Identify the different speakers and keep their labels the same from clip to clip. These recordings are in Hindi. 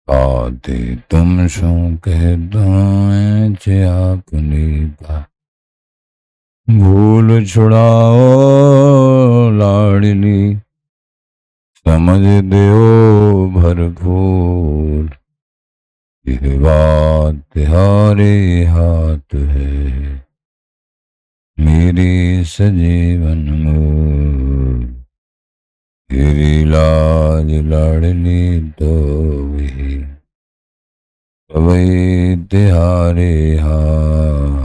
Speaker 1: आते तुम शू कह दो आपने बा भूल छुड़ाओ लाडली समझ दो भरपूर यह बात तुम्हारे हाथ है मेरी सजीवन मोर तेरी लाज लाडली तो वही कवई तिहारे हाथ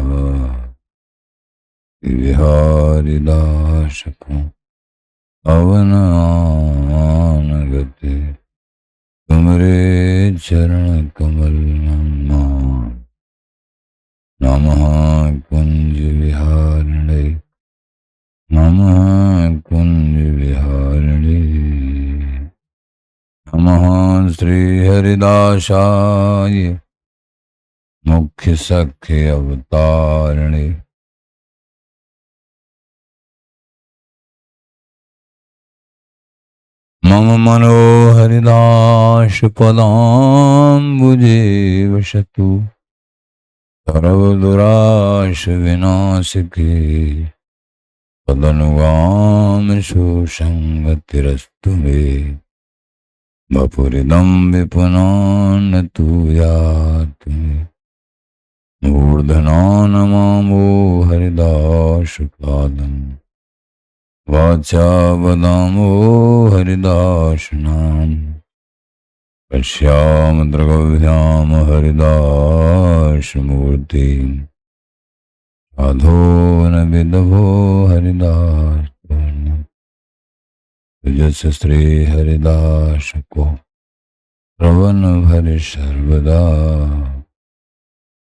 Speaker 1: बिहारी दास को अवन आन गति तुमरे चरण कमल मान नमः कुंज विहारिणे नमः कुंज विहारिणे नमः श्री हरिदासाय मुख्य सख्य अवतारिणे मम मनोहरिदास पदाम्बुजे वसतु सर्वदुराश विनाशिके तदनुगाम सुसंगतिरस्तु मे वपुरिदं विपुनान तु याति मूर्धना नमामो हरिदास पादम् वाचा वदामो हरिदास नाम पश्याम द्रगभ्याम हरिदास मूर्ति साधो न विदभो हरिदास जस श्री हरिदास को श्रवण भरि सर्वदा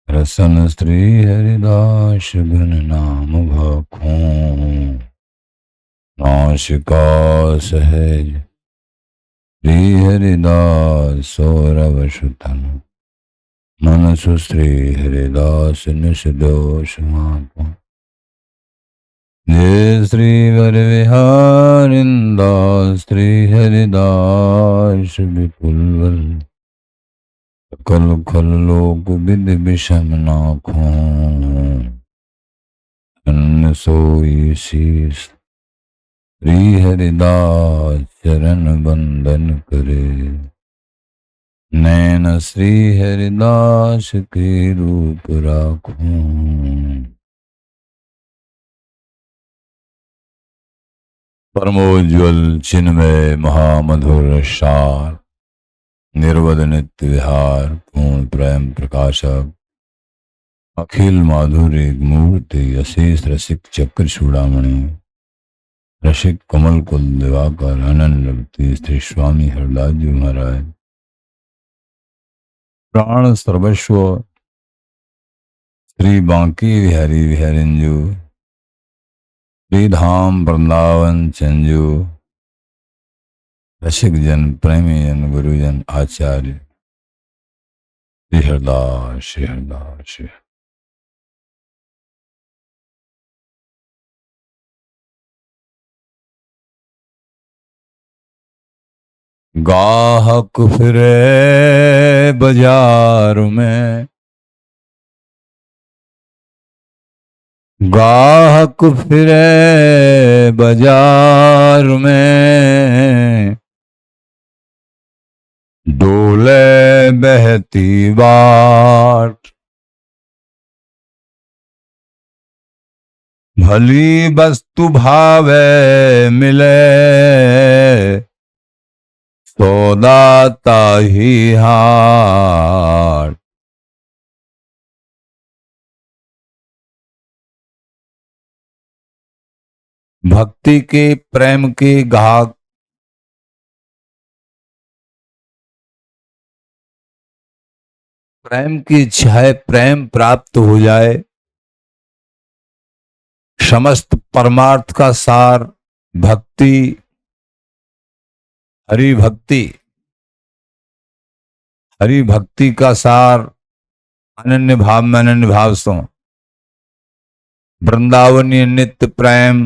Speaker 1: रसन श्री हरिदास घन नाम भाखों नासिका सहज श्री हरिदास सौरभ सुतन मनसु श्री हरिदास निश दोष मापो जय श्री वर विहारिंदास श्री हरिदास विपुलवल सकल खल लोक विधि विषम नाखों अन्न सोई शीस श्री हरिदास चरण बंदन करे नैन श्री हरिदास के रूप राखूं परमोज्वल चिन्मय महामधुर सार निर्वद नित्य विहार पूर्ण प्रेम प्रकाशक अखिल माधुर्य मूर्ति अशेष रसिक चक्र चूड़ामणि रसिक कमल कुल दिवाकर अनन्य श्री स्वामी हरदास जी महाराज प्राण सर्वस्व श्री बांकी बिहारी बिहारिंजू श्री धाम वृंदावन चंजू रसिक जन प्रेमी जन गुरुजन आचार्य श्री हरदास श्री हरदास श्री गाहक फिरे बाजार में गाहक फिरे बाजार में डोले बहती बाट भली वस्तु भावे मिले सौदा ताही हाट भक्ति के प्रेम के गाहक प्रेम की इच्छा है प्रेम प्राप्त हो जाए समस्त परमार्थ का सार भक्ति हरि भक्ति का सार अनन्य भाव में अनन्य भाव सो वृंदावनीय नित्य प्रेम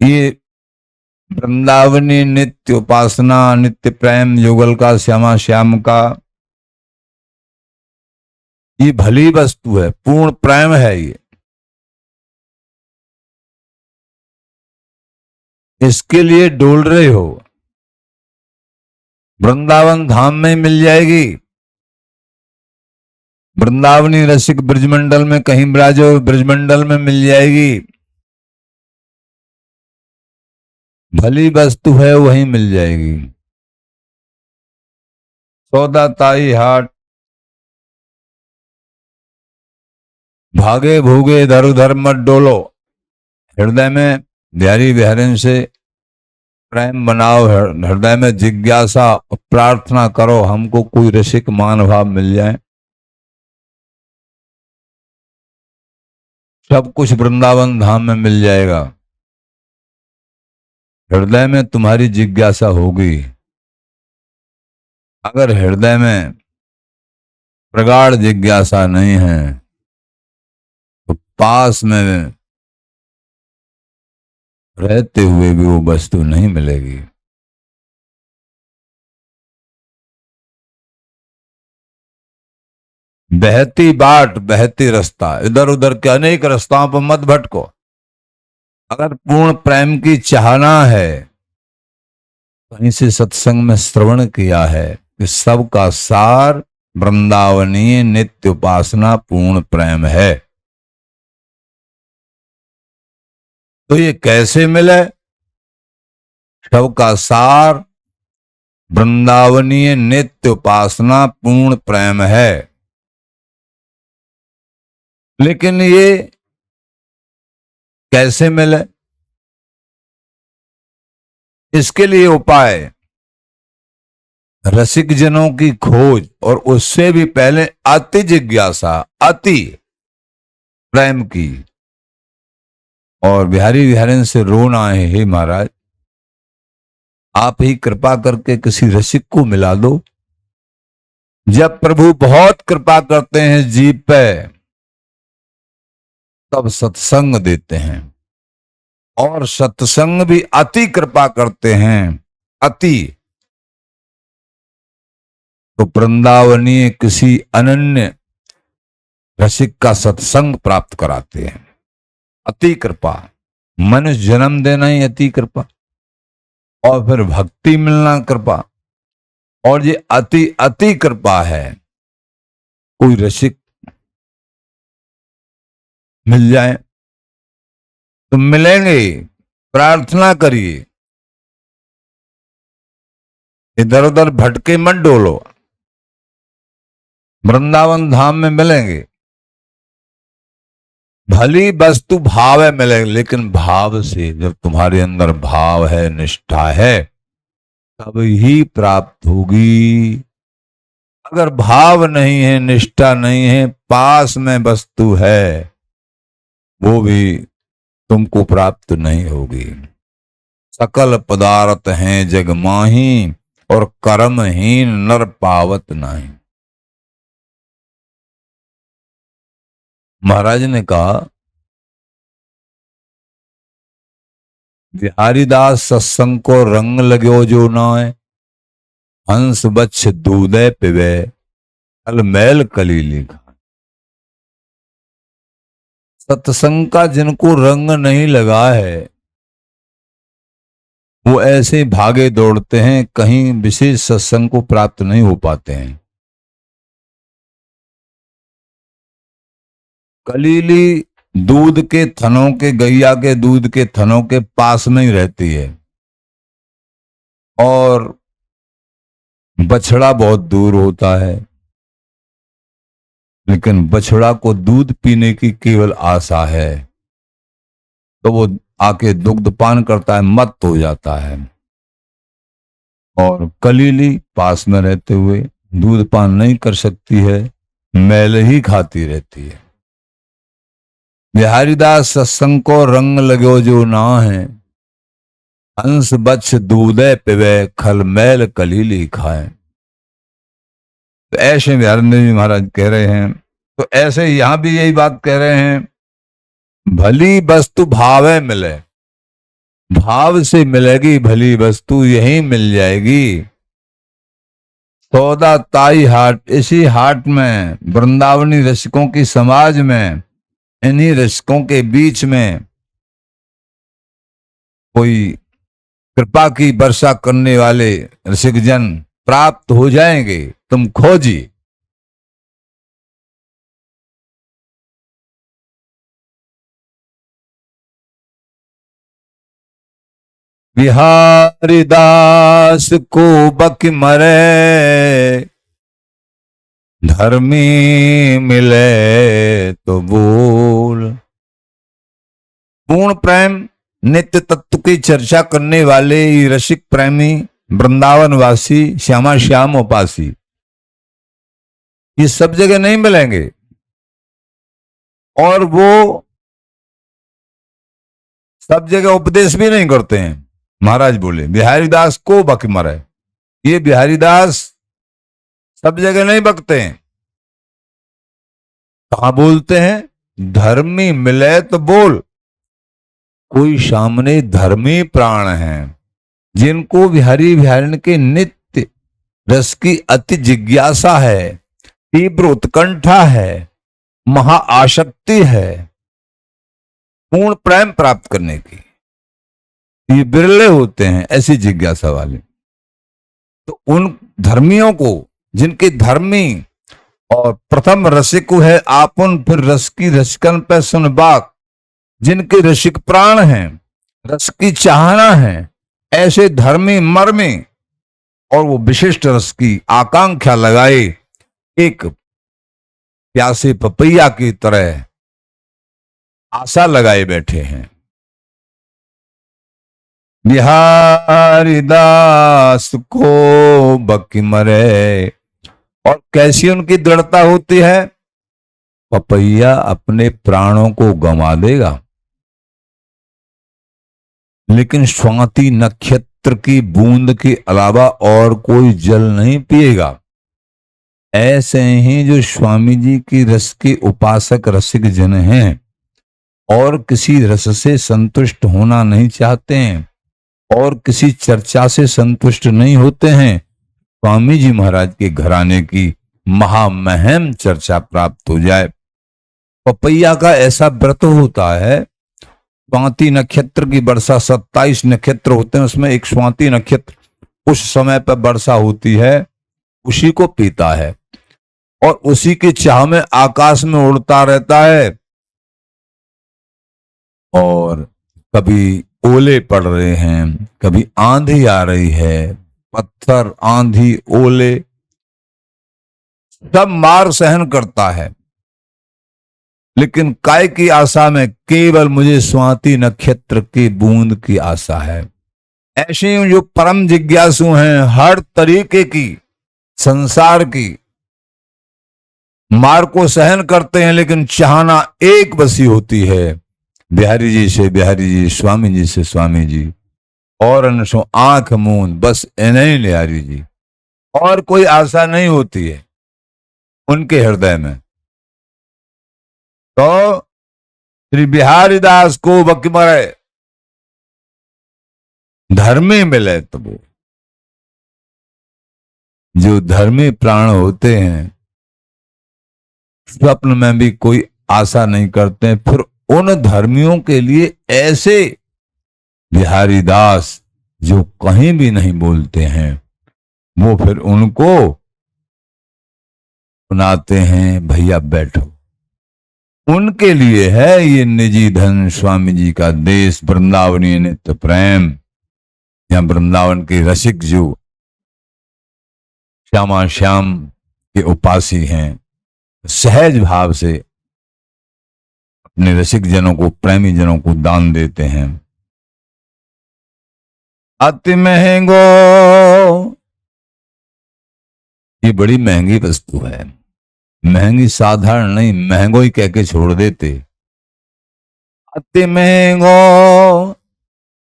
Speaker 1: ये वृंदावनी नित्य उपासना, नित्य प्रेम, युगल का, श्यामा श्याम का, ये भली वस्तु है, पूर्ण प्रेम है ये। इसके लिए डोल रहे हो, वृंदावन धाम में मिल जाएगी। वृंदावनी रसिक ब्रजमंडल में कहीं ब्राजो, ब्रजमंडल में मिल जाएगी। भली वस्तु है वहीं मिल जाएगी। सौदा ताई हाट, भागे भूगे इधर उधर मत डोलो, हृदय में बिहारी बिहारिन से प्रेम बनाओ, हृदय में जिज्ञासा प्रार्थना करो, हमको कोई रसिक महानुभाव मिल जाए। सब कुछ वृंदावन धाम में मिल जाएगा। हृदय में तुम्हारी जिज्ञासा होगी। अगर हृदय में प्रगाढ़ जिज्ञासा नहीं है तो पास में रहते हुए भी वो वस्तु नहीं मिलेगी। बहती बाट बहती रास्ता, इधर उधर के अनेक रास्ताओं पर मत भटको। अगर पूर्ण प्रेम की चाहना है, कहीं से सत्संग में श्रवण किया है कि सबका सार वृंदावनीय नित्य उपासना पूर्ण प्रेम है, तो ये कैसे मिले? सबका सार वृंदावनीय नित्य उपासना पूर्ण प्रेम है। लेकिन ये कैसे मिले? इसके लिए उपाय रसिक जनों की खोज, और उससे भी पहले अति जिज्ञासा, अति प्रेम की। और बिहारी बिहारिन से रोना है, हे महाराज आप ही कृपा करके किसी रसिक को मिला दो। जब प्रभु बहुत कृपा करते हैं जीव पे, तब सत्संग देते हैं, और सत्संग भी अति कृपा करते हैं, अति। तो वृंदावनीय किसी अनन्य रसिक का सत्संग प्राप्त कराते हैं। अति कृपा, मनुष्य जन्म देना ही अति कृपा, और फिर भक्ति मिलना कृपा, और ये अति अति कृपा है। कोई रसिक मिल जाए तो मिलेंगे, प्रार्थना करिए, इधर उधर भटके मत डोलो, वृंदावन धाम में मिलेंगे। भली वस्तु भाव है मिलेगी, लेकिन भाव से, जब तुम्हारे अंदर भाव है, निष्ठा है, तब ही प्राप्त होगी। अगर भाव नहीं है, निष्ठा नहीं है, पास में वस्तु है, वो भी तुमको प्राप्त नहीं होगी। सकल पदार्थ हैं जग माही, और कर्महीन नर पावत नहीं। महाराज ने कहा, बिहारीदास सत्संग को रंग लगो जो नाय, हंस बच्छ दूधे पिवे, कल मैल कली लिखा। सत्संग का जिनको रंग नहीं लगा है, वो ऐसे भागे दौड़ते हैं, कहीं विशेष सत्संग को प्राप्त नहीं हो पाते हैं। कलीली दूध के थनों के, गैया के दूध के थनों के पास में ही रहती है, और बछड़ा बहुत दूर होता है। लेकिन बछड़ा को दूध पीने की केवल आशा है, तो वो आके दुग्ध पान करता है, मत्त हो जाता है। और कलीली पास में रहते हुए दूध पान नहीं कर सकती है, मैल ही खाती रहती है। बिहारीदास सत्संग को रंग लगो जो ना है, हंस बच्छ दूधे पिवे, खल मैल कलीली खाए। तो ऐसे बिहारी जी महाराज कह रहे हैं, तो ऐसे यहां भी यही बात कह रहे हैं, भली वस्तु भावे मिले। भाव से मिलेगी भली वस्तु यहीं मिल जाएगी। सौदा ताई हाट, इसी हाट में, वृंदावनी रसिकों की समाज में, इन्हीं रसिकों के बीच में कोई कृपा की वर्षा करने वाले रसिक जन प्राप्त हो जाएंगे। तुम खोजी। बिहारी दास को बक मरे, धर्मी मिले तो बोल। पूर्ण प्रेम नित्य तत्व की चर्चा करने वाले ये रसिक प्रेमी वृंदावन वासी श्यामा श्याम उपासी ये सब जगह नहीं मिलेंगे। और वो सब जगह उपदेश भी नहीं करते हैं। महाराज बोले बिहारी दास को बक मरे, ये बिहारी दास सब जगह नहीं बकते हैं। कहां बोलते हैं? धर्मी मिले तो बोल। कोई सामने धर्मी प्राण हैं जिनको बिहारी बिहारिन के नित्य रस की अति जिज्ञासा है, तीव्र उत्कंठा है, महा आसक्ति है पूर्ण प्रेम प्राप्त करने की, ये बिरले होते हैं ऐसी जिज्ञासा वाले। तो उन धर्मियों को, जिनके धर्मी और प्रथम रसिक है आपन, फिर रस की रसिकन पे सुन बाक, जिनके रसिक प्राण हैं, रस की चाहना है, ऐसे धर्मी मर्मी और वो विशिष्ट रस की आकांक्षा लगाए एक प्यासे पपैया की तरह आशा लगाए बैठे हैं। बिहारी दास को बकी मरे। और कैसी उनकी दृढ़ता होती है? पपैया अपने प्राणों को गंवा देगा लेकिन स्वाति नक्षत्र की बूंद के अलावा और कोई जल नहीं पिएगा। ऐसे ही जो स्वामी जी की रस के उपासक रसिक जन हैं और किसी रस से संतुष्ट होना नहीं चाहते हैं और किसी चर्चा से संतुष्ट नहीं होते हैं, स्वामी जी महाराज के घराने की महामहिम चर्चा प्राप्त हो जाए। पपैया का ऐसा व्रत होता है, स्वाति नक्षत्र की वर्षा 27 नक्षत्र होते हैं, उसमें एक स्वाति नक्षत्र उस समय पर वर्षा होती है, उसी को पीता है और उसी की चाह में आकाश में उड़ता रहता है। और कभी ओले पड़ रहे हैं, कभी आंधी आ रही है, पत्थर, आंधी, ओले सब मार सहन करता है, लेकिन काय की आशा में? केवल मुझे स्वाति नक्षत्र की बूंद की आशा है। ऐसे जो परम जिज्ञासु हैं, हर तरीके की संसार की मार को सहन करते हैं, लेकिन चाहना एक बसी होती है, बिहारी जी से बिहारी जी, स्वामी जी से स्वामी जी, और अनसो आंख मूंद बस इन्हीं बिहारी जी, और कोई आशा नहीं होती है उनके हृदय में। तो श्री बिहारी दास को बकी मरे, धर्मी मिले तो वो। जो धर्मी प्राण होते हैं स्वप्न में भी कोई आशा नहीं करते, फिर उन धर्मियों के लिए ऐसे बिहारी दास जो कहीं भी नहीं बोलते हैं, वो फिर उनको सुनाते हैं, भैया बैठो। उनके लिए है ये निजी धन स्वामी जी का देश, वृंदावनी नित्य प्रेम, या वृंदावन के रसिक जो श्यामा श्याम के उपासी हैं, सहज भाव से अपने रसिक जनों को, प्रेमी जनों को दान देते हैं। अति महंगो, ये बड़ी महंगी वस्तु है, महंगी साधारण नहीं, महंगो ही कह के छोड़ देते। अति महंगो,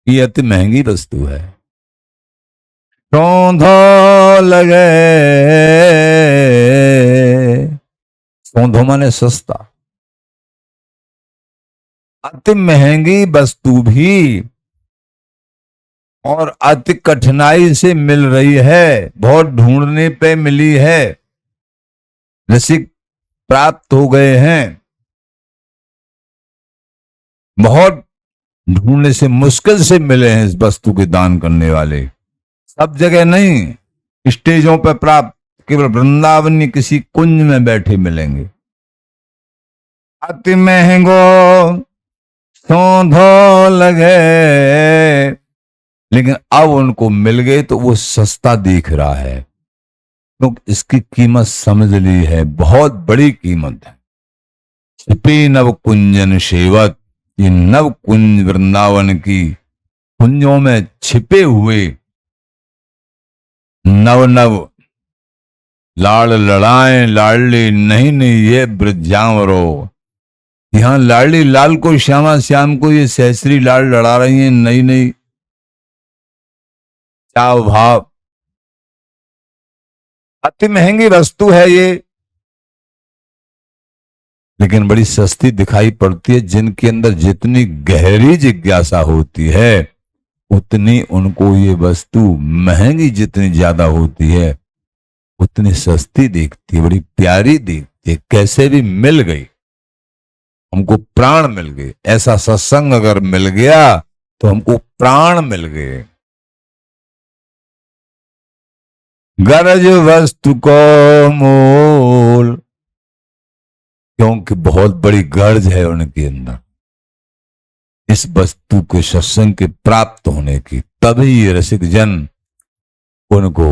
Speaker 1: ये अति महंगी वस्तु है। सौंधो लगे, सौंधो माने सस्ता। अति महंगी वस्तु भी और अति कठिनाई से मिल रही है, बहुत ढूंढने पे मिली है, रसिक प्राप्त हो गए हैं, बहुत ढूंढने से मुश्किल से मिले हैं इस वस्तु के दान करने वाले। सब जगह नहीं, स्टेजों पर प्राप्त केवल वृंदावन की किसी कुंज में बैठे मिलेंगे। अति महंगो सौंधो लगे, लेकिन अब उनको मिल गए तो वो सस्ता दिख रहा है, क्योंकि इसकी कीमत समझ ली है, बहुत बड़ी कीमत है। छिपी नव कुंजन सेवत, ये नव कुंज वृंदावन की कुंजों में छिपे हुए नव नव लाड़ लड़ाएं लाडली नहीं नहीं ये ब्रजावरो। यहां लाडली लाल को श्यामा श्याम को ये सहस्री लाड़ लड़ा रही हैं, नई नई चाव भाव। अति महंगी वस्तु है ये, लेकिन बड़ी सस्ती दिखाई पड़ती है। जिनके अंदर जितनी गहरी जिज्ञासा होती है उतनी उनको ये वस्तु महंगी जितनी ज्यादा होती है उतनी सस्ती दिखती है, बड़ी प्यारी दिखती है। कैसे भी मिल गई, हमको प्राण मिल गए। ऐसा सत्संग अगर मिल गया तो हमको प्राण मिल गए। गरज वस्तु को मोल, क्योंकि बहुत बड़ी गर्ज है उनके अंदर इस वस्तु के सत्संग के प्राप्त होने की। तभी ये रसिक जन उनको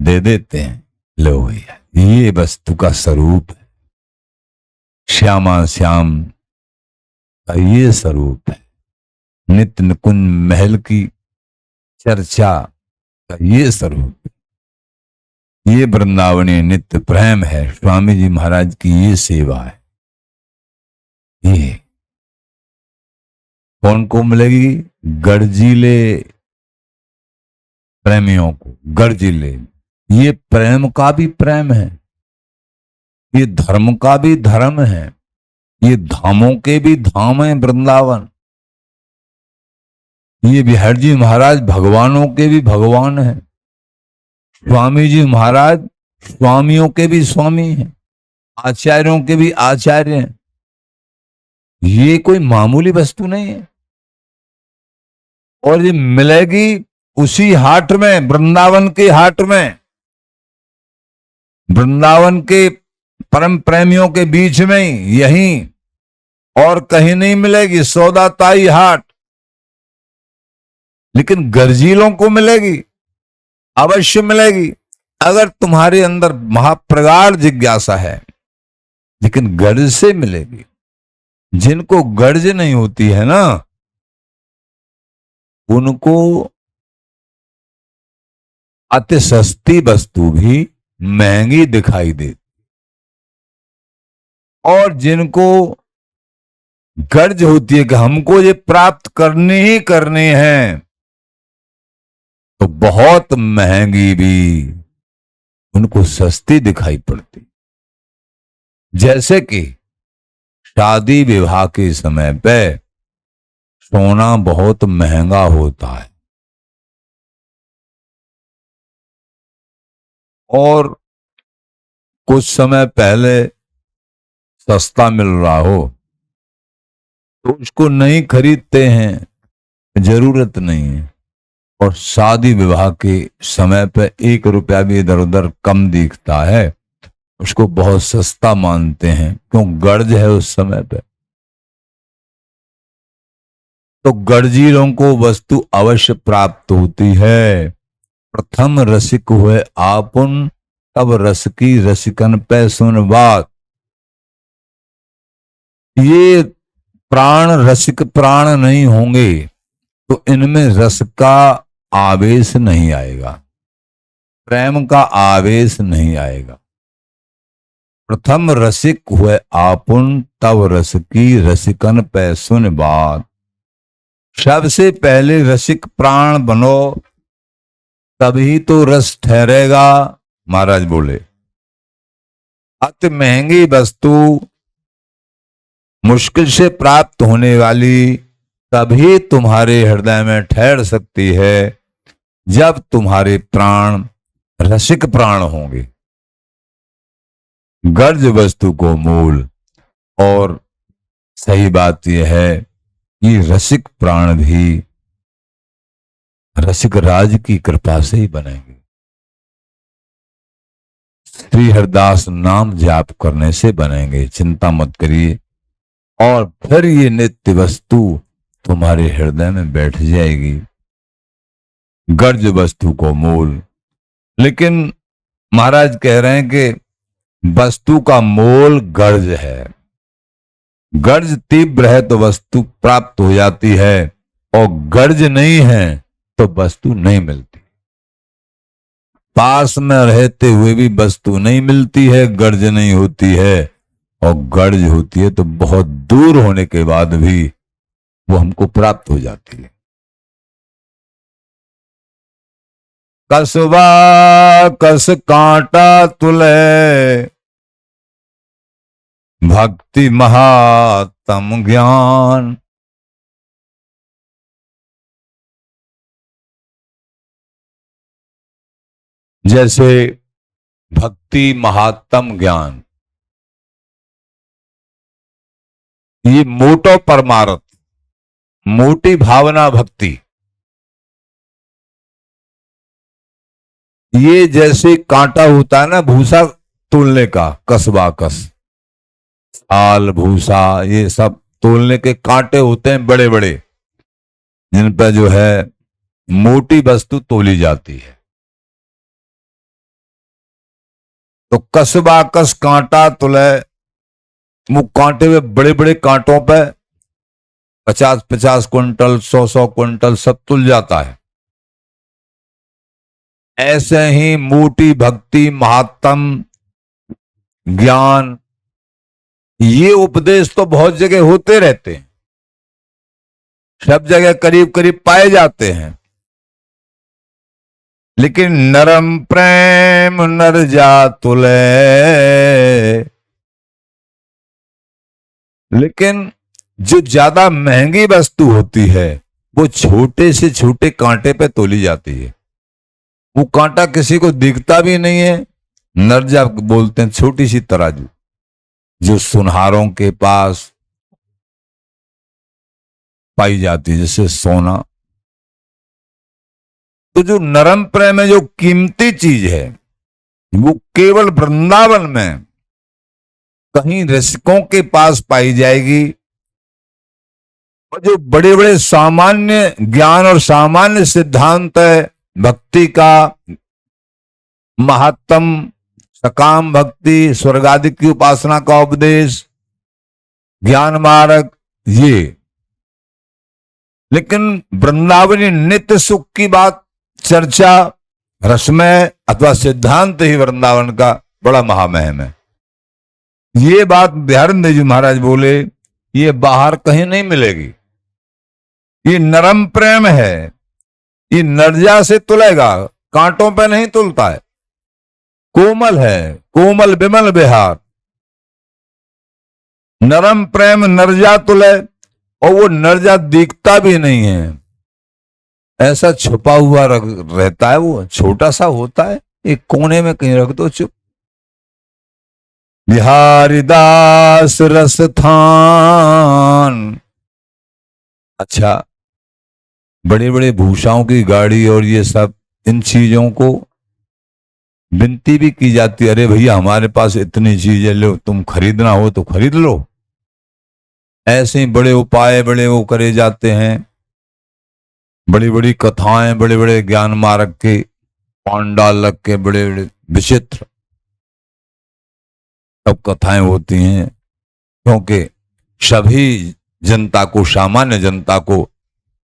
Speaker 1: दे देते हैं, लो भैया ये वस्तु का स्वरूप है, श्यामा श्याम का ये स्वरूप है, नित्य निकुंज महल की चर्चा का ये स्वरूप है, ये वृंदावनी नित्य प्रेम है, स्वामी जी महाराज की ये सेवा है। ये कौन को मिलेगी? गर्जीले प्रेमियों को। गर्जीले, ये प्रेम का भी प्रेम है, ये धर्म का भी धर्म है, ये धामों के भी धाम है वृंदावन। ये बिहार जी महाराज भगवानों के भी भगवान हैं, स्वामी जी महाराज स्वामियों के भी स्वामी हैं, आचार्यों के भी आचार्य हैं। ये कोई मामूली वस्तु नहीं है। और ये मिलेगी उसी हाट में, वृंदावन के हाट में, वृंदावन के परम प्रेमियों के बीच में, यहीं और कहीं नहीं मिलेगी। सौदाताई हाट, लेकिन गर्जीलों को मिलेगी, अवश्य मिलेगी अगर तुम्हारे अंदर महाप्रगाढ़ जिज्ञासा है, लेकिन गर्ज से मिलेगी। जिनको गर्ज नहीं होती है ना, उनको अति सस्ती वस्तु भी महंगी दिखाई देती। और जिनको गर्ज होती है कि हमको ये प्राप्त करनी ही करनी है, तो बहुत महंगी भी उनको सस्ती दिखाई पड़ती। जैसे कि शादी विवाह के समय पे सोना बहुत महंगा होता है और कुछ समय पहले सस्ता मिल रहा हो तो उसको नहीं खरीदते हैं, जरूरत नहीं है। और शादी विवाह के समय पे 1 रुपया भी इधर उधर कम दिखता है, उसको बहुत सस्ता मानते हैं, क्यों? गर्ज है उस समय पे। तो गर्जीलों को वस्तु अवश्य प्राप्त होती है। प्रथम रसिक हुए आपुन, तब रस की रसिकन पे सुन बात। ये प्राण रसिक प्राण नहीं होंगे तो इनमें रस का आवेश नहीं आएगा, प्रेम का आवेश नहीं आएगा। प्रथम रसिक हुए आपुन, तब रस की रसिकन पे सुन बात। सबसे पहले रसिक प्राण बनो, तभी तो रस ठहरेगा। महाराज बोले अति महंगी वस्तु, मुश्किल से प्राप्त होने वाली, तभी तुम्हारे हृदय में ठहर सकती है जब तुम्हारे प्राण रसिक प्राण होंगे। गर्ज वस्तु को मूल। और सही बात यह है कि रसिक प्राण भी रसिक राज की कृपा से ही बनेंगे। श्री हरदास नाम जाप करने से बनेंगे, चिंता मत करिए। और फिर ये नित्य वस्तु तुम्हारे हृदय में बैठ जाएगी। गर्ज वस्तु को मूल। लेकिन महाराज कह रहे हैं कि वस्तु का मोल गर्ज है। गर्ज तीव्र है तो वस्तु प्राप्त हो जाती है, और गर्ज नहीं है तो वस्तु नहीं मिलती। पास में रहते हुए भी वस्तु नहीं मिलती है, गर्ज नहीं होती है। और गर्ज होती है तो बहुत दूर होने के बाद भी वो हमको प्राप्त हो जाती है। कसबा कस कांटा तुले, भक्ति महात्म ज्ञान। जैसे भक्ति महात्म ज्ञान, ये मोटो परमार्थ, मोटी भावना भक्ति, ये जैसे कांटा होता है ना भूसा तोलने का, कसबा कस, आल भूसा, ये सब तोलने के कांटे होते हैं बड़े बड़े, जिन पर जो है मोटी वस्तु तोली जाती है। तो कसबा कस कांटा तुले, वो कांटे हुए बड़े बड़े कांटों पे 50-50 क्विंटल 100-100 क्विंटल सब तुल जाता है। ऐसे ही मोटी भक्ति महात्म ज्ञान, ये उपदेश तो बहुत जगह होते रहते हैं, सब जगह करीब करीब पाए जाते हैं। लेकिन नरम प्रेम नर जा तुले, लेकिन जो ज्यादा महंगी वस्तु होती है वो छोटे से छोटे कांटे पे तोली जाती है। वो कांटा किसी को दिखता भी नहीं है। नरजा बोलते हैं छोटी सी तराजू, जो सुनहारों के पास पाई जाती है, जैसे सोना। तो जो नरम प्रेम है, जो कीमती चीज है, वो केवल वृंदावन में कहीं रसिकों के पास पाई जाएगी। और जो बड़े बड़े सामान्य ज्ञान और सामान्य सिद्धांत है भक्ति का, महात्म सकाम भक्ति, स्वर्ग आदि की उपासना का उपदेश, ज्ञान मार्ग, ये। लेकिन वृंदावनी नित्य सुख की बात, चर्चा, रसमय अथवा सिद्धांत ही वृंदावन का बड़ा महामहिम है। ये बात बिहारंद जी महाराज बोले, ये बाहर कहीं नहीं मिलेगी। ये नरम प्रेम है, ये नरजा से तुलेगा, कांटों पे नहीं तुलता है। कोमल है, कोमल विमल बिहार, नरम प्रेम नरजा तुले। और वो नरजा दिखता भी नहीं है, ऐसा छुपा हुआ रहता है, वो छोटा सा होता है, एक कोने में कहीं रख दो चुप। बिहारी दास रसथान। अच्छा, बड़े बड़े भूषाओं की गाड़ी और ये सब, इन चीजों को विनती भी की जाती है, अरे भैया हमारे पास इतनी चीजें, लो तुम खरीदना हो तो खरीद लो। ऐसे ही बड़े उपाय बड़े वो करे जाते हैं, बड़ी बड़ी कथाएं, बड़े बड़े ज्ञान मार्ग के पांडाल लग के बड़े बड़े विचित्र सब कथाएं होती हैं, क्योंकि सभी जनता को, सामान्य जनता को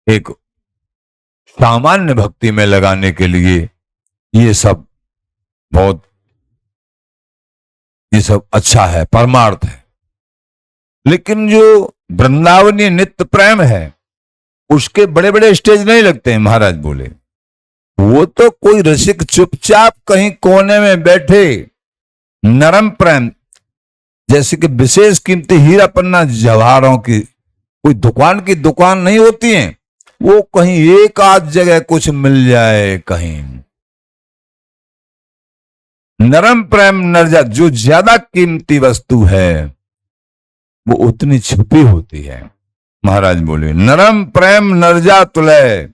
Speaker 1: एक सामान्य भक्ति में लगाने के लिए ये सब बहुत, ये सब अच्छा है, परमार्थ है। लेकिन जो वृंदावनी नित्य प्रेम है, उसके बड़े बड़े स्टेज नहीं लगते हैं। महाराज बोले वो तो कोई रसिक चुपचाप कहीं कोने में बैठे, नरम प्रेम, जैसे कि विशेष कीमती हीरा पन्ना जवाहरों की कोई दुकान की दुकान नहीं होती है, वो कहीं एक आध जगह कुछ मिल जाए कहीं। नरम प्रेम नरजा, जो ज्यादा कीमती वस्तु है वो उतनी छुपी होती है। महाराज बोले नरम प्रेम नरजा तुलय,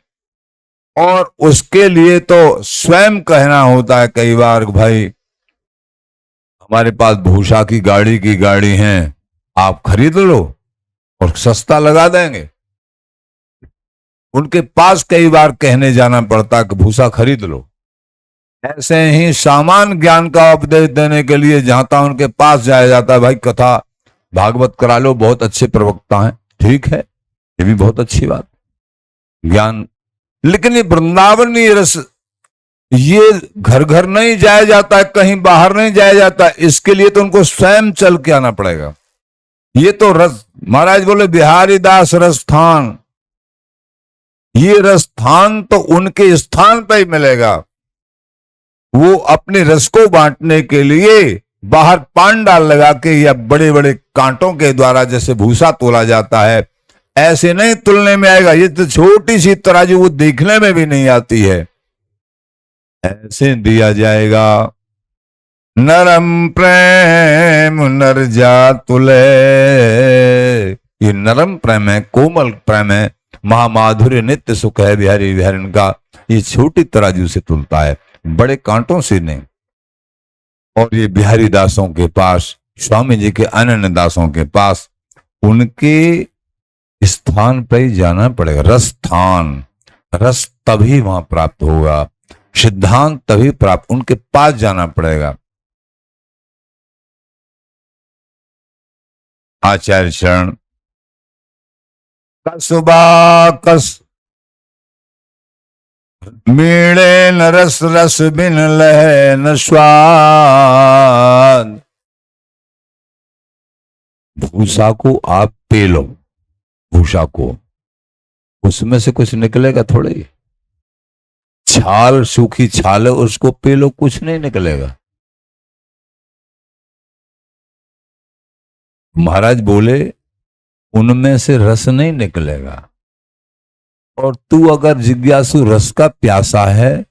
Speaker 1: और उसके लिए तो स्वयं कहना होता है कई बार, भाई हमारे पास भूषा की गाड़ी है, आप खरीद लो और सस्ता लगा देंगे। उनके पास कई बार कहने जाना पड़ता कि भूषा खरीद लो। ऐसे ही सामान्य ज्ञान का उपदेश देने के लिए जहां तक उनके पास जाया जाता है, भाई कथा भागवत करा लो, बहुत अच्छे प्रवक्ता हैं, ठीक है, ये भी बहुत अच्छी बात, ज्ञान। लेकिन ये वृंदावनी रस, ये घर घर नहीं जाया जाता है, कहीं बाहर नहीं जाया जाता, इसके लिए तो उनको स्वयं चल के आना पड़ेगा। ये तो रस, महाराज बोले बिहारी दास रसस्थान, ये रसस्थान तो उनके स्थान पर ही मिलेगा। वो अपने रस को बांटने के लिए बाहर पांडाल लगा के या बड़े बड़े कांटों के द्वारा जैसे भूसा तोला जाता है, ऐसे नहीं तुलने में आएगा। ये तो छोटी सी तराजू, वो देखने में भी नहीं आती है, ऐसे दिया जाएगा। नरम प्रेम नरजा तुले, ये नरम प्रेम है, कोमल प्रेम है, महामाधुर्य नित्य सुख है बिहारी बिहारिन का, ये छोटी तराजू से तुलता है, बड़े कांटों से नहीं। और ये बिहारी दासों के पास, स्वामी जी के अनन्य दासों के पास, उनके स्थान पर ही जाना पड़ेगा। रस स्थान, रस तभी वहां प्राप्त होगा, सिद्धांत तभी प्राप्त, उनके पास जाना पड़ेगा। आचार्य शरण कसुबा कस मीणे न रस, रस बिन लहे न स्वाद। भूसा को आप पी लो, भूसा को, उसमें से कुछ निकलेगा थोड़ी, छाल, सूखी छाल है, उसको पी लो, कुछ नहीं निकलेगा। महाराज बोले उनमें से रस नहीं निकलेगा। और तू अगर जिज्ञासु रस का प्यासा है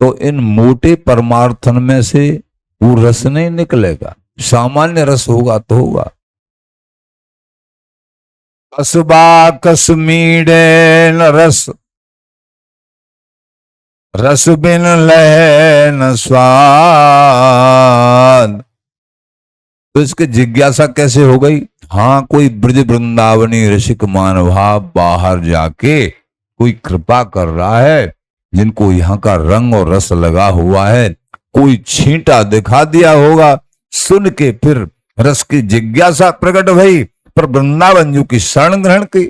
Speaker 1: तो इन मोटे परमार्थन में से वो रस नहीं निकलेगा, सामान्य रस होगा तो होगा। कसबा कसमीडे न रस, रस बिन लहे न स्वाद। तो इसकी जिज्ञासा कैसे हो गई? हाँ, कोई ब्रज वृंदावनी ऋषिक मानभाव बाहर जाके कोई कृपा कर रहा है, जिनको यहाँ का रंग और रस लगा हुआ है, कोई छींटा दिखा दिया होगा, सुन के फिर रस की जिज्ञासा प्रकट भई, पर वृंदावन जी की शरण ग्रहण की,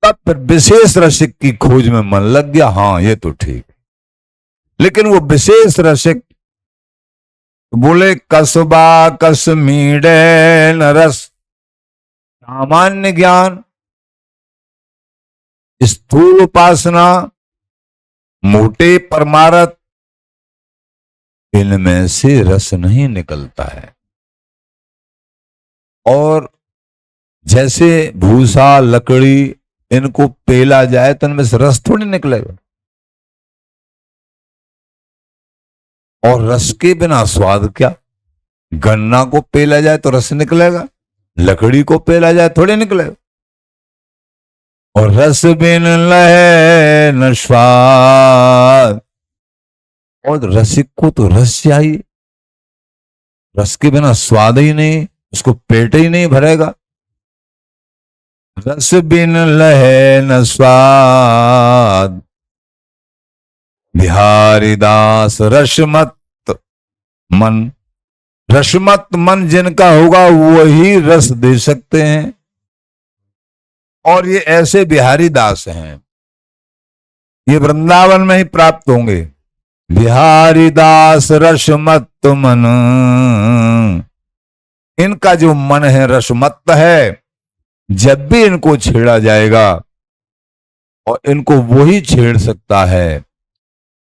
Speaker 1: तब फिर विशेष रसिक की खोज में मन लग गया। हाँ ये तो ठीक, लेकिन वो विशेष रसिक बोले कसबा कसमीडे न रस, सामान्य ज्ञान, स्थूल उपासना, मोटे परमारथ, इनमें से रस नहीं निकलता है। और जैसे भूसा लकड़ी इनको पेला जाए तो इनमें से रस थोड़ी निकलेगा, और रस के बिना स्वाद क्या? गन्ना को पेला जाए तो रस निकलेगा, लकड़ी को पेला जाए थोड़ी निकलेगा। और रस बिन लहे न स्वाद, और रसिक को तो रस चाहिए, रस के बिना स्वाद ही नहीं, उसको पेट ही नहीं भरेगा। रस बिन लहे न स्वाद, बिहारी दास रसमत मन, रसमत मन जिनका होगा वही रस दे सकते हैं। और ये ऐसे बिहारी दास हैं, ये वृंदावन में ही प्राप्त होंगे। बिहारी दास रसमत मन, इनका जो मन है रसमत है, जब भी इनको छेड़ा जाएगा, और इनको वही छेड़ सकता है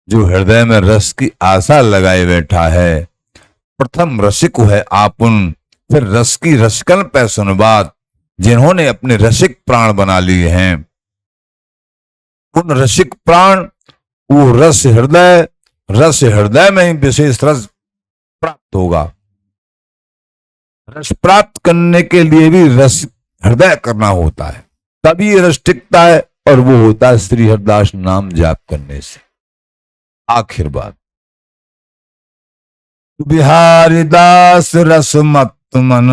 Speaker 1: जो हृदय में रस की आशा लगाए बैठा है। प्रथम रसिक है आपुन, फिर रस की रसकन पे सुनबात, जिन्होंने अपने रसिक प्राण बना लिए हैं, उन रसिक प्राण, वो रस हृदय में ही विशेष रस प्राप्त होगा। रस प्राप्त करने के लिए भी रस हृदय करना होता है, तभी रस टिकता है, और वो होता है श्री हरिदास नाम जाप करने से। आखिर बात, बिहारी दास रस मत मन,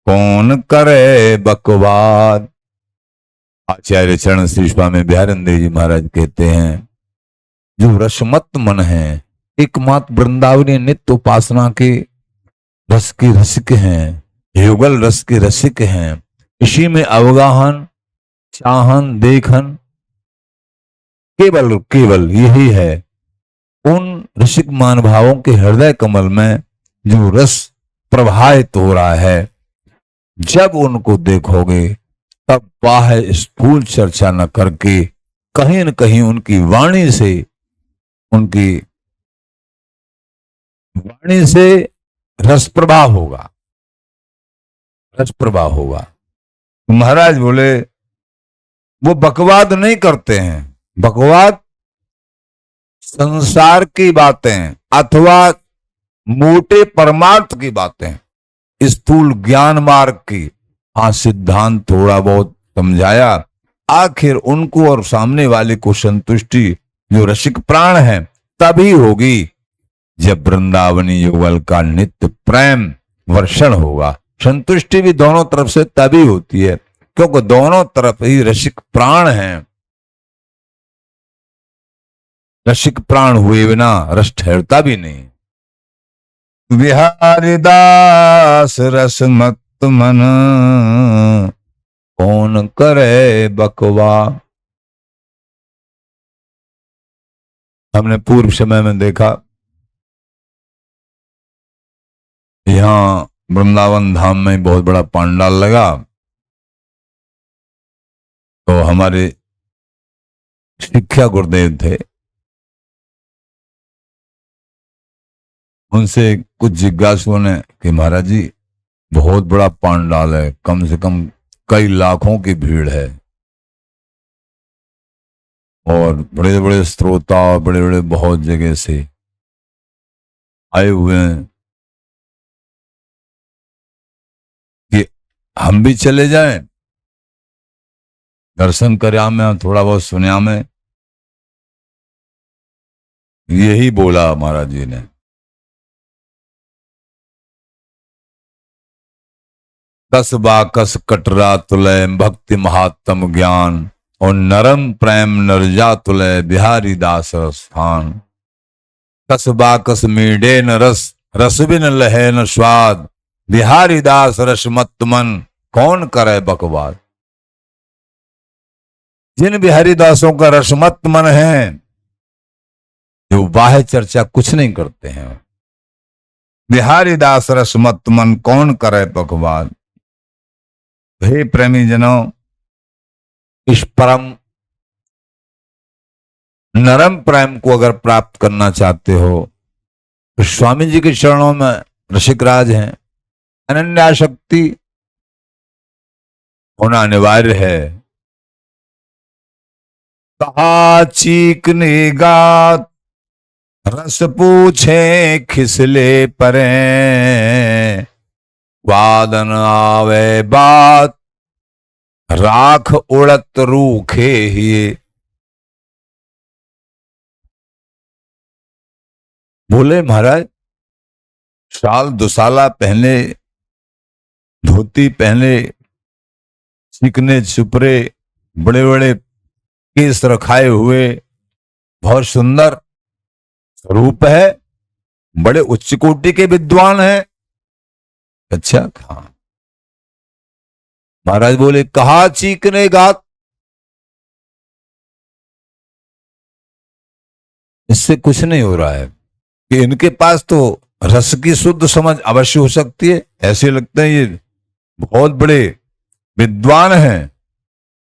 Speaker 1: कौन करे बकवाद। आचार्य चरण श्री स्वामी बिहारंदेव जी महाराज कहते हैं, जो रसमत मन है, एकमात्र वृंदावनी नित्य उपासना के रस के रसिक हैं, युगल रस के रसिक हैं, इसी में अवगाहन, चाहन, देखन केवल केवल यही है। उन रसिक महानुभावों के हृदय कमल में जो रस प्रवाहित हो रहा है, जब उनको देखोगे तब बाह्य स्थूल चर्चा न करके कहीं न कहीं उनकी वाणी से रस प्रवाह होगा, रस प्रवाह होगा। महाराज बोले वो बकवाद नहीं करते हैं। बकवाद संसार की बातें अथवा मोटे परमार्थ की बातें, स्थूल ज्ञान मार्ग की, हाँ सिद्धांत थोड़ा बहुत समझाया, आखिर उनको और सामने वाले को संतुष्टि जो रसिक प्राण है तभी होगी जब वृंदावनी युगल का नित्य प्रेम वर्षण होगा। संतुष्टि भी दोनों तरफ से तभी होती है क्योंकि दोनों तरफ ही रसिक प्राण हैं। रसिक प्राण हुए बिना रस ठहरता भी नहीं। बिहारी दास रस मत मन, कौन करे बकवा। हमने पूर्व समय में देखा, यहां वृंदावन धाम में बहुत बड़ा पंडाल लगा, तो हमारे शिक्षा गुरुदेव थे, उनसे कुछ जिज्ञासुओं ने कि महाराज जी बहुत बड़ा पंडाल है, कम से कम कई लाखों की भीड़ है, और बड़े बड़े श्रोता और बड़े बड़े बहुत जगह से आए हुए हैं, कि हम भी चले जाएं, दर्शन कर्या में, थोड़ा बहुत सुनिया में। यही बोला महाराज जी ने। कस बाकस कटरा तुलय भक्ति महात्म ज्ञान, और नरम प्रेम नरजा तुलय बिहारी दास स्थान। कस बाकस मीडे न रस, रस बिन लहे न स्वाद, बिहारी दास रस मत मन, कौन करे बकवाद। जिन बिहारी दासों का रसमत मन है, जो बाह्य चर्चा कुछ नहीं करते हैं, बिहारी दास रसमत मन, कौन करे बकवाद। हे प्रेमी जनों, इस परम नरम प्रेम को अगर प्राप्त करना चाहते हो तो स्वामी जी के चरणों में रसिक राज हैं, अनन्यासक्ति होना अनिवार्य है। कहा चीकने गात, रस पूछे खिसले परे, वादन आवे बात, राख उड़त रूखे ही। बोले महाराज साल दो साला पहले धोती पहने, चिकने चुपरे, बड़े बड़े केस रखाए हुए, बहुत सुंदर रूप है, बड़े उच्च कोटि के विद्वान हैं। अच्छा, हाँ। महाराज बोले कहा चीकने गात, इससे कुछ नहीं हो रहा है कि इनके पास तो रस की शुद्ध समझ अवश्य हो सकती है। ऐसे लगता है ये बहुत बड़े विद्वान हैं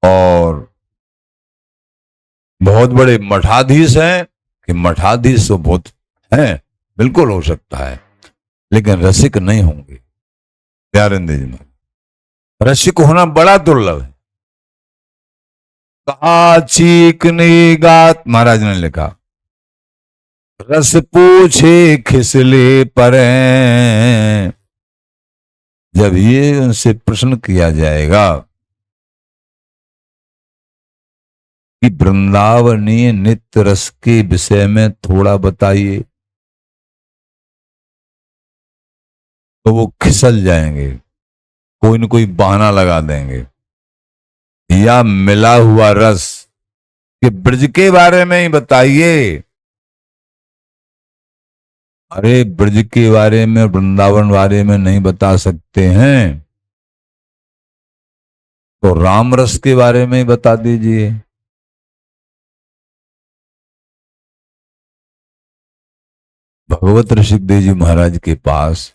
Speaker 1: और बहुत बड़े मठाधीश हैं, कि मठाधीश तो बहुत हैं, बिल्कुल हो सकता है, लेकिन रसिक नहीं होंगे। प्यारेंद्र जी में रसिक होना बड़ा दुर्लभ है। कहा चीकने गात, महाराज ने लिखा, रस पूछे खिसले परे। जब ये उनसे प्रश्न किया जाएगा कि वृंदावनीय नित्य रस के विषय में थोड़ा बताइए, तो वो खिसल जाएंगे, कोई न कोई बहाना लगा देंगे, या मिला हुआ रस कि ब्रज के बारे में ही बताइए। अरे ब्रज के बारे में, वृंदावन बारे में नहीं बता सकते हैं तो राम रस के बारे में ही बता दीजिए। भगवत ऋषिकदेव जी महाराज के पास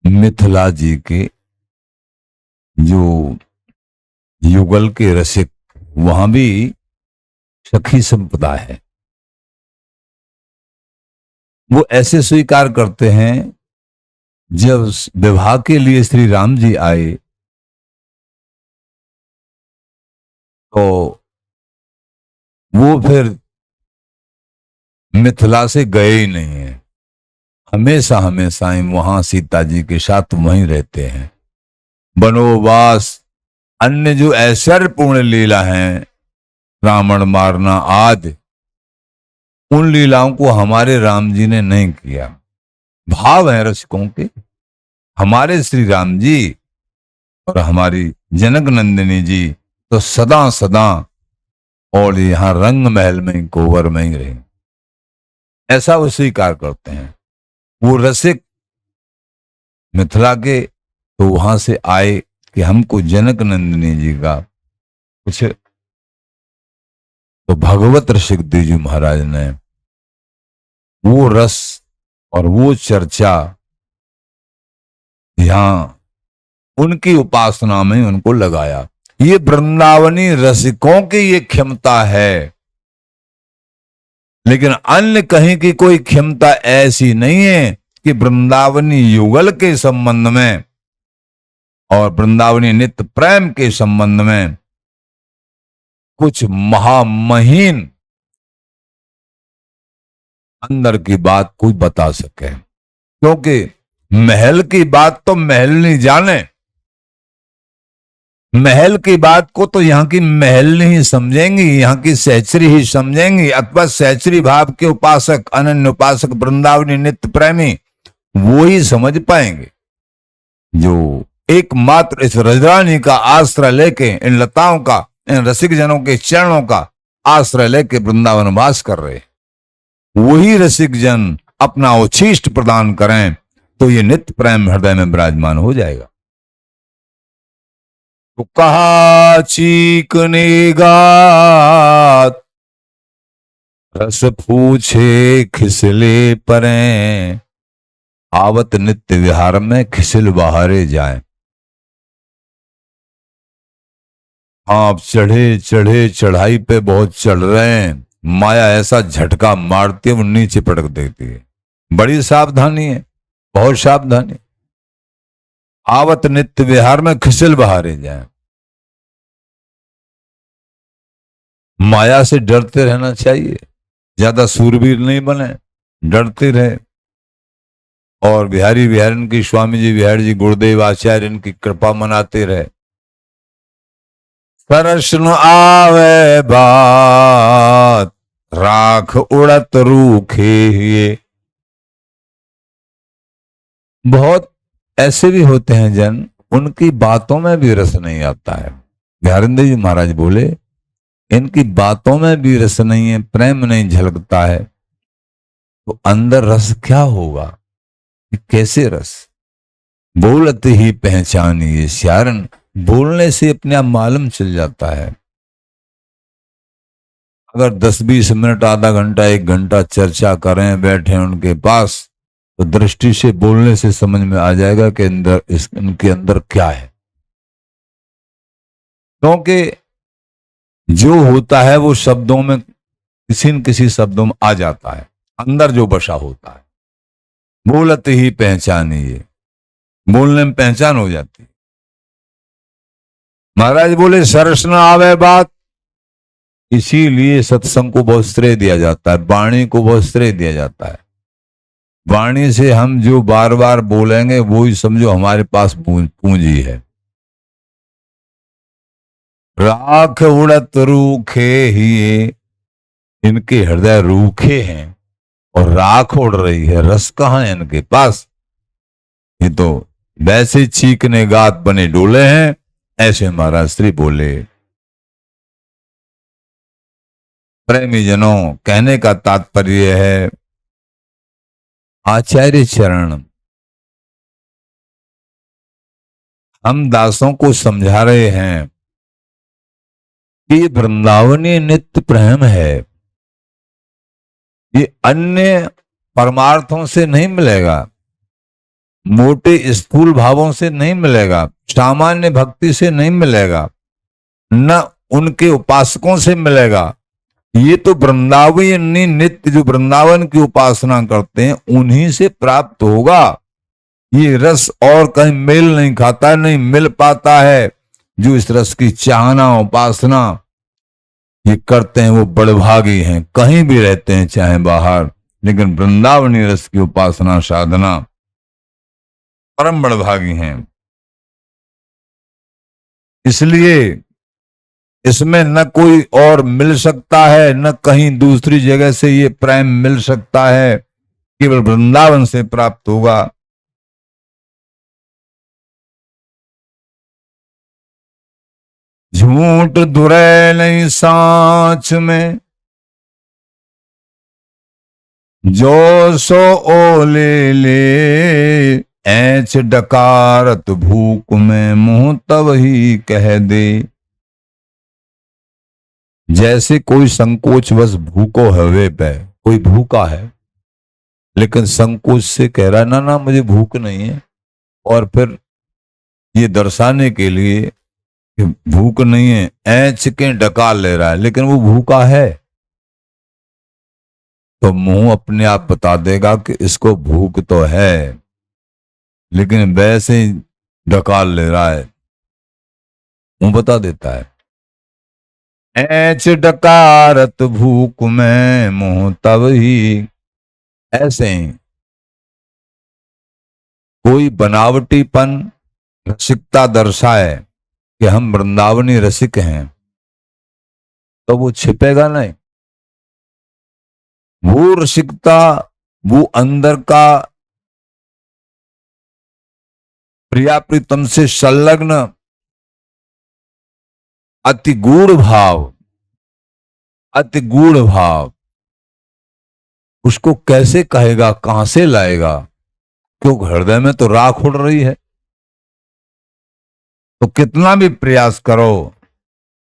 Speaker 1: मिथिला जी के जो युगल के रसिक, वहां भी सखी संपदा है। वो ऐसे स्वीकार करते हैं, जब विवाह के लिए श्री राम जी आए तो वो फिर मिथिला से गए ही नहीं है, हमेशा हमेशा ही वहां सीता जी के साथ वहीं रहते हैं। वनोवास, अन्य जो ऐश्वर्यपूर्ण लीला हैं, रावण मारना आदि, उन लीलाओं को हमारे राम जी ने नहीं किया। भाव है रसिकों के, हमारे श्री राम जी और हमारी जनक नंदिनी जी तो सदा सदा और यहां रंग महल में, कोवर में ही रहे, ऐसा वो स्वीकार करते हैं। वो रसिक मिथिला के तो वहां से आए कि हमको जनक नंदिनी जी का कुछ, तो भगवत ऋषिकदेव जी महाराज ने वो रस और वो चर्चा यहां उनकी उपासना में उनको लगाया। ये वृंदावनी रसिकों की ये क्षमता है, लेकिन अन्य कहीं की कोई क्षमता ऐसी नहीं है कि वृंदावनी युगल के संबंध में और वृंदावनी नित्य प्रेम के संबंध में कुछ महामहीन अंदर की बात कोई बता सके। क्योंकि महल की बात तो महल नहीं जाने, महल की बात को तो यहाँ की महल नहीं समझेंगी, यहाँ की सहचरी ही समझेंगी, अथवा सहचरी भाव के उपासक, अनन्य उपासक, वृंदावनी नित्य प्रेमी वो ही समझ पाएंगे, जो एकमात्र इस रजरानी का आश्रय लेके, इन लताओं का, इन रसिक जनों के चरणों का आश्रय लेके वृंदावन वास कर रहे। वही रसिक जन अपना उच्छिष्ट प्रदान करें तो ये नित्य प्रेम हृदय में विराजमान हो जाएगा। तो कहा चीकने गात, रस पूछे खिसले परे। आवत नित्य विहार में खिसिल बहारे जाए। आप चढ़े चढ़े चढ़ाई पे बहुत चढ़ रहे हैं, माया ऐसा झटका मारती है वो नीचे पटक देती है। बड़ी सावधानी है, बहुत सावधानी। आवत नित्य विहार में खिसिल बहारे जाए। माया से डरते रहना चाहिए, ज्यादा सूरवीर नहीं बने, डरते रहे। और बिहारी बिहारन की स्वामी जी बिहारी जी गुरुदेव आचार्य इनकी कृपा मनाते रहे। सरसन आवे बात, राख उड़त रूखे हुए। बहुत ऐसे भी होते हैं जन, उनकी बातों में भी रस नहीं आता है। बिहारिंदर जी महाराज बोले, इनकी बातों में भी रस नहीं है, प्रेम नहीं झलकता है, तो अंदर रस क्या होगा? कैसे रस? बोलते ही पहचानिए श्यारन, बोलने से अपने आप मालूम चल जाता है। अगर 10-20 मिनट, आधा घंटा, 1 घंटा चर्चा करें, बैठे उनके पास, तो दृष्टि से, बोलने से समझ में आ जाएगा कि अंदर इनके अंदर क्या है। क्योंकि जो होता है वो शब्दों में, किसी न किसी शब्दों में आ जाता है, अंदर जो बसा होता है। बोलते ही पहचानिए। बोलने में पहचान हो जाती। महाराज बोले सरस न आवे बात, इसीलिए सत्संग को बहुत श्रेय दिया जाता है, वाणी को बहुत श्रेय दिया जाता है। वाणी से हम जो बार बार बोलेंगे वो ही समझो हमारे पास पूंजी है। राख उड़त रूखे ही, इनके हृदय रूखे हैं और राख उड़ रही है, रस कहां है इनके पास। ये तो वैसे चीखने गात बने डोले हैं, ऐसे महाराज श्री बोले। प्रेमी जनों, कहने का तात्पर्य है आचार्य चरण हम दासों को समझा रहे हैं कि वृंदावनी नित्य प्रेम है, ये अन्य परमार्थों से नहीं मिलेगा, मोटे स्थूल भावों से नहीं मिलेगा, सामान्य भक्ति से नहीं मिलेगा, न उनके उपासकों से मिलेगा। ये तो वृंदावनी नित्य जो वृंदावन की उपासना करते हैं उन्हीं से प्राप्त होगा। ये रस और कहीं मेल नहीं खाता, नहीं मिल पाता है। जो इस रस की चाहना उपासना ये करते हैं वो बड़भागी हैं, कहीं भी रहते हैं चाहे बाहर, लेकिन वृंदावनी रस की उपासना साधना परम बड़भागी हैं। इसलिए इसमें न कोई और मिल सकता है, न कहीं दूसरी जगह से ये प्रेम मिल सकता है, केवल वृंदावन से प्राप्त होगा। झूठ दुरै नहीं सांच में, जो सो ओले ले, ऐच डकारत भूख में मुंह तब ही कह दे। जैसे कोई संकोच बस भूखो हवे पे, कोई भूखा है लेकिन संकोच से कह रहा ना ना मुझे भूख नहीं है, और फिर ये दर्शाने के लिए कि भूख नहीं है ऐच के डकार ले रहा है, लेकिन वो भूखा है, तो मुंह अपने आप बता देगा कि इसको भूख तो है, लेकिन वैसे ही डकार ले रहा है, मुंह बता देता है। ऐच डकारत भूख में मुंह तब ही, ऐसे ही कोई बनावटीपन रसिकता दर्शाए कि हम वृंदावनी रसिक हैं, तो वो छिपेगा नहीं। वो रसिकता, वो अंदर का प्रिया प्रीतम से संलग्न अति गूढ़ भाव, अति गूढ़ भाव, उसको कैसे कहेगा, कहां से लाएगा, क्योंकि हृदय में तो राख उड़ रही है। तो कितना भी प्रयास करो,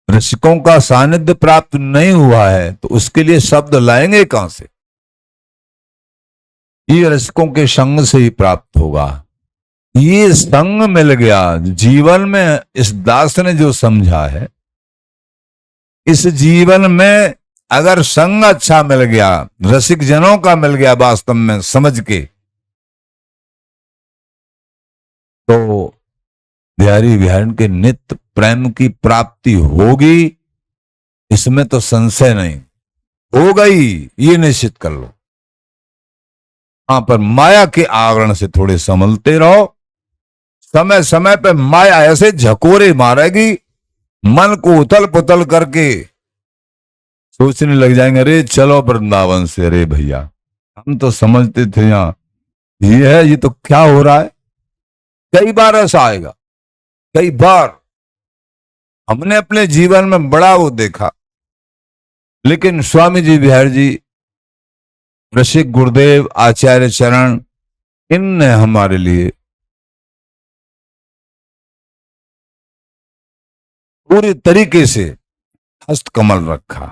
Speaker 1: ऋषिकों का सानिध्य प्राप्त नहीं हुआ है तो उसके लिए शब्द लाएंगे कहां से। ये ऋषिकों के संग से ही प्राप्त होगा। ये संग मिल गया जीवन में, इस दास ने जो समझा है, इस जीवन में अगर संग अच्छा मिल गया, रसिक जनों का मिल गया वास्तव में समझ के, तो बिहारी बिहारी के नित्य प्रेम की प्राप्ति होगी, इसमें तो संशय नहीं, हो गई ये निश्चित कर लो। हाँ, पर माया के आवरण से थोड़े संभलते रहो। समय समय पे माया ऐसे झकोरे मारेगी, मन को उथल पुथल करके सोचने लग जाएंगे, अरे चलो वृंदावन से, अरे भैया हम तो समझते थे यहां ये है, ये तो क्या हो रहा है। कई बार ऐसा आएगा, कई बार हमने अपने जीवन में बड़ा वो देखा, लेकिन स्वामी जी बिहारी जी, रसिक गुरुदेव, आचार्य चरण, इनने हमारे लिए पूरी तरीके से हस्तकमल रखा।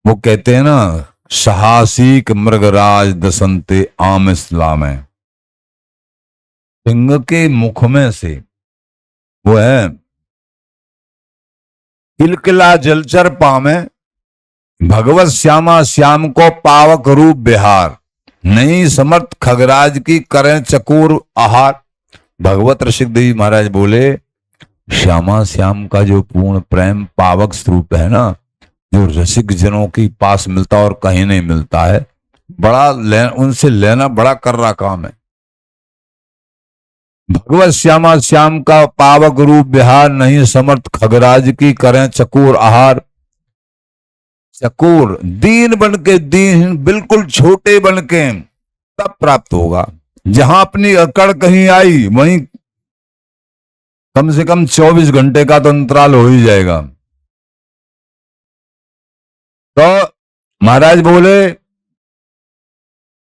Speaker 1: वो कहते हैं ना, साहसिक मृगराज दसंते आम इस्लाम, सिंह के मुख में से वो है किलकिला जलचर पामे, भगवत श्यामा श्याम को पावक रूप बिहार। नहीं समर्थ खगराज की करें चकोर आहार। भगवत रसिक देव महाराज बोले श्यामा श्याम का जो पूर्ण प्रेम पावक स्वरूप है ना, जो रसिक जनों के पास मिलता और कहीं नहीं मिलता है, उनसे लेना बड़ा कर्रा काम है। भगवत श्यामा श्याम का पावक रूप बिहार, नहीं समर्थ खगराज की करें चकोर आहार। चकोर दीन बन के, दीन बिल्कुल छोटे बन के तब प्राप्त होगा। जहां अपनी अकड़ कहीं आई वहीं कम से कम 24 घंटे का तो अंतराल हो ही जाएगा। तो महाराज बोले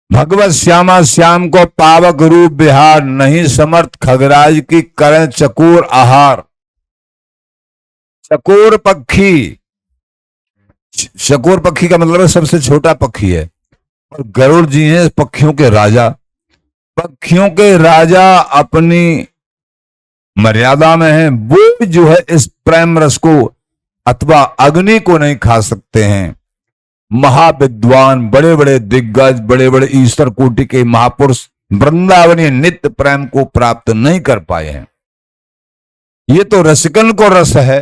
Speaker 1: भगवत श्यामा श्याम को पावक रूप बिहार, नहीं समर्थ खगराज की करें चकोर आहार। चकोर पक्षी, चकोर पक्षी का मतलब है सबसे छोटा पक्षी है, और गरुड़ जी हैं पक्षियों के राजा। पक्षियों के राजा अपनी मर्यादा में हैं, वो जो है इस प्रेम रस को अथवा अग्नि को नहीं खा सकते हैं। महाविद्वान, बड़े बड़े दिग्गज, बड़े बड़े ईश्वर कोटि के महापुरुष वृंदावनी नित्य प्रेम को प्राप्त नहीं कर पाए हैं। ये तो रसिकन को रस है,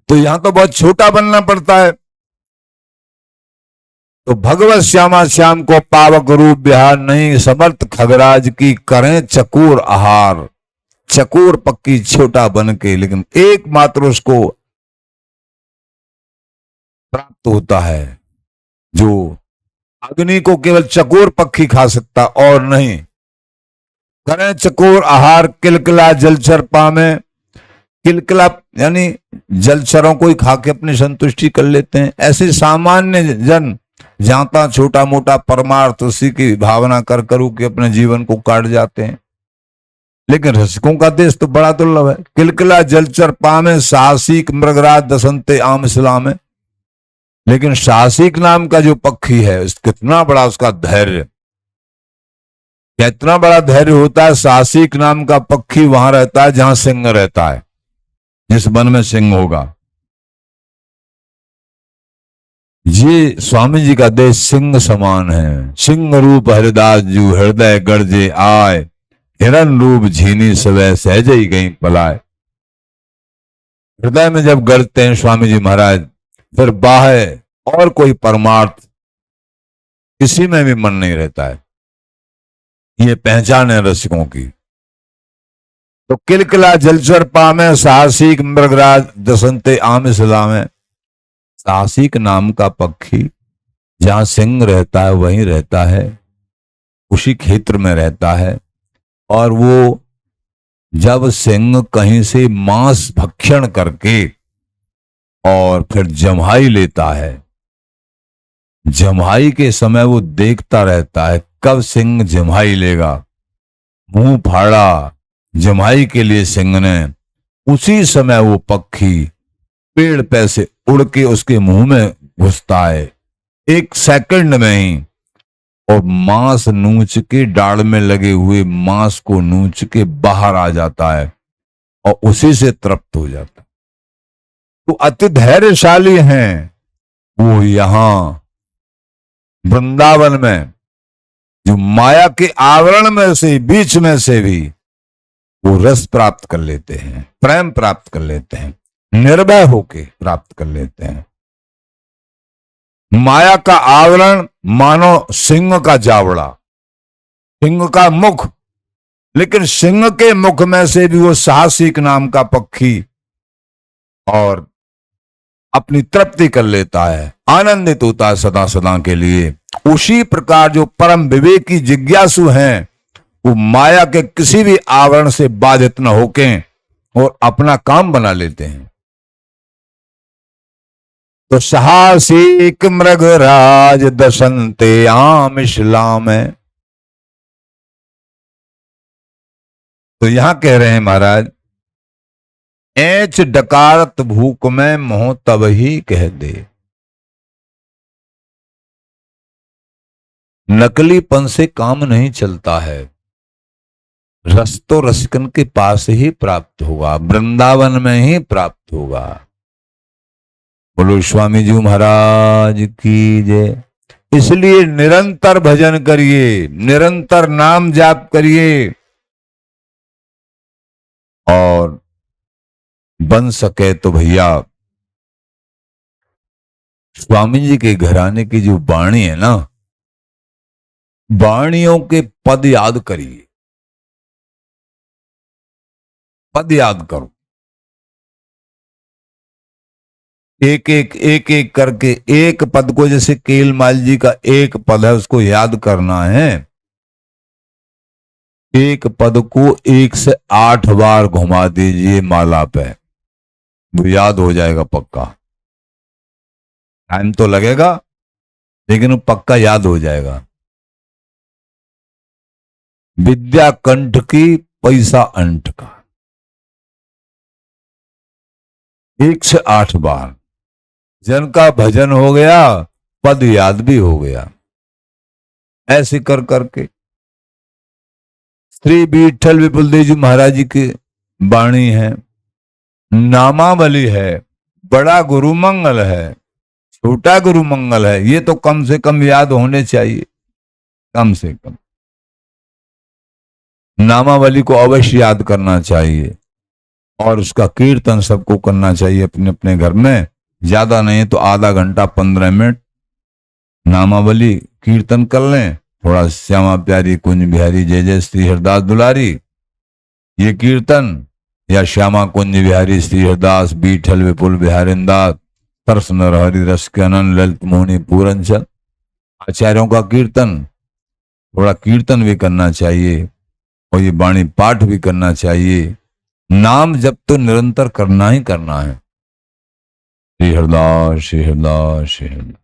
Speaker 1: तो यहां तो बहुत छोटा बनना पड़ता है। तो भगवत श्यामा श्याम को पावक रूप बिहार, नहीं समर्थ खगराज की करें चकोर आहार। चकोर पक्की छोटा बन के, लेकिन एकमात्र उसको प्राप्त होता है जो अग्नि को केवल चकोर पक्षी खा सकता और नहीं। करें चकोर आहार, किलकिला जलचर पामे। किलकिला यानी जलचरों को ही खा के अपनी संतुष्टि कर लेते हैं। ऐसे सामान्य जन जाता छोटा मोटा परमार्थ उसी की भावना कर करू के अपने जीवन को काट जाते हैं। लेकिन रसिकों का देश तो बड़ा दुर्लभ है। किलकिला जलचर पामे, साहसिक मृगराज दसंते आम इस्लाम है। लेकिन साहसिक नाम का जो पक्षी है, कितना बड़ा उसका धैर्य, कितना बड़ा धैर्य होता है। साहसिक नाम का पक्षी वहां रहता है जहां सिंह रहता है, जिस वन में सिंह होगा। ये स्वामी जी का देश सिंह समान है। सिंह रूप हरिदास जू, हृदय गर्जे आए, हिरण रूप झीनी सवै, सहज ही गई पलाए। हृदय में जब गरजते हैं स्वामी जी महाराज, फिर बाहे और कोई परमार्थ किसी में भी मन नहीं रहता है। ये पहचान है रसिकों की। तो किलकिला जलचर पामे, साहसिक मृगराज दसंते आम इस्लाम। साहसिक नाम का पक्षी जहां सिंह रहता है वहीं रहता है, उसी क्षेत्र में रहता है। और वो जब सिंह कहीं से मांस भक्षण करके और फिर जम्हाई लेता है, जम्हाई के समय वो देखता रहता है कब सिंह जम्हाई लेगा। मुंह फाड़ा जम्हाई के लिए सिंह ने, उसी समय वो पक्षी पेड़ पे से उड़ के उसके मुंह में घुसता है, 1 सेकंड में ही, और मांस नूच के, डाढ़ में लगे हुए मांस को नूच के बाहर आ जाता है और उसी से तृप्त हो जाता है। तो अति धैर्यशाली हैं वो। यहां वृंदावन में जो माया के आवरण में से, बीच में से भी वो रस प्राप्त कर लेते हैं, प्रेम प्राप्त कर लेते हैं, निर्भय होके प्राप्त कर लेते हैं। माया का आवरण मानो सिंह का जावड़ा, सिंह का मुख, लेकिन सिंह के मुख में से भी वो साहसिक नाम का पक्षी और अपनी तृप्ति कर लेता है, आनंदित होता है सदा सदा के लिए। उसी प्रकार जो परम विवेकी जिज्ञासु हैं, वो माया के किसी भी आवरण से बाधित न होके और अपना काम बना लेते हैं। तो साहसिक मृगराज दसंते आम इस्लाम है। तो यहां कह रहे हैं महाराज, ऐच डकारत भूख में मोह तब ही कह दे। नकलीपन से काम नहीं चलता है। रस तो रसिकन के पास ही प्राप्त होगा, वृंदावन में ही प्राप्त होगा। बोलो स्वामी जी महाराज की जय। इसलिए निरंतर भजन करिए, निरंतर नाम जाप करिए, और बन सके तो भैया स्वामी जी के घराने की जो वाणी है ना, वाणियों के पद याद करिए, पद याद करो, एक एक करके एक पद को, जैसे केलमाल जी का एक पद है उसको याद करना है, एक पद को 1 से 8 बार घुमा दीजिए माला पे, वो याद हो जाएगा पक्का। टाइम तो लगेगा लेकिन वो पक्का याद हो जाएगा। विद्या कंठ की पैसा अंठ का, 1 से 8 बार जन का भजन हो गया, पद याद भी हो गया। ऐसे कर करके श्री विठल विपुल देव जी महाराज जी की वाणी है, नामावली है, बड़ा गुरु मंगल है, छोटा गुरु मंगल है, ये तो कम से कम याद होने चाहिए, कम से कम नामावली को अवश्य याद करना चाहिए, और उसका कीर्तन सबको करना चाहिए अपने अपने घर में। ज्यादा नहीं तो आधा घंटा 15 मिनट नामावली कीर्तन कर लें, थोड़ा श्यामा प्यारी कुंज बिहारी जय जय श्री हरदास दुलारी, ये कीर्तन, या श्यामा कुंज बिहारी श्री हरदास बीठल विपुल बिहारिंदास तरस नरहरि रस के अनंत ललित मोहनी पूरन चंद, आचार्यों का कीर्तन, थोड़ा कीर्तन भी करना चाहिए, और ये वाणी पाठ भी करना चाहिए। नाम जब तो निरंतर करना ही करना है। श्री हरदास श्री हरदास श्री हरदास।